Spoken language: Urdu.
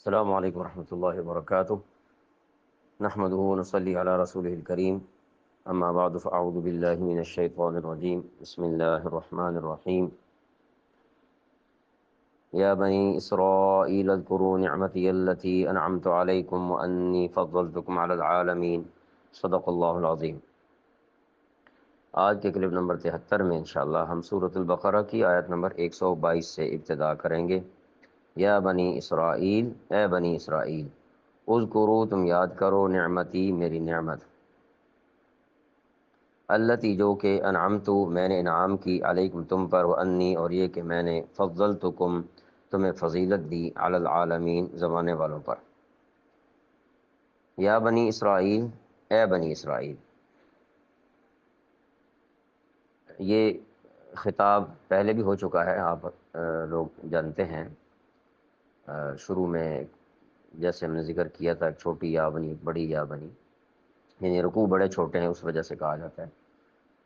السلام علیکم ورحمۃ اللہ وبرکاتہ نحمده ونصلي على رسوله الكريم اما بعد فاعوذ بالله من الشيطان الرجيم بسم الله الرحمن الرحيم يا بني اسرائيل اذكروا نعمتي التي انعمت عليكم واني فضلتكم على العالمين صدق اللہ العظیم۔ آج کے کلپ نمبر 73 میں انشاءاللہ ہم سورۃ البقرہ کی آیت نمبر 122 سے ابتدا کریں گے۔ یا بنی اسرائیل، اے بنی اسرائیل، اذکروا تم یاد کرو نعمتی میری نعمت، التی جو کہ انعمتو میں نے انعام کی، علیکم تم پر، وانی اور یہ کہ میں نے فضلتکم تمہیں فضیلت دی، علی العالمین زمانے والوں پر۔ یا بنی اسرائیل، اے بنی اسرائیل، یہ خطاب پہلے بھی ہو چکا ہے، آپ لوگ جانتے ہیں۔ شروع میں جیسے ہم نے ذکر کیا تھا، ایک چھوٹی یا بنی، ایک بڑی یا بنی، یعنی رکوع بڑے چھوٹے ہیں اس وجہ سے کہا جاتا ہے۔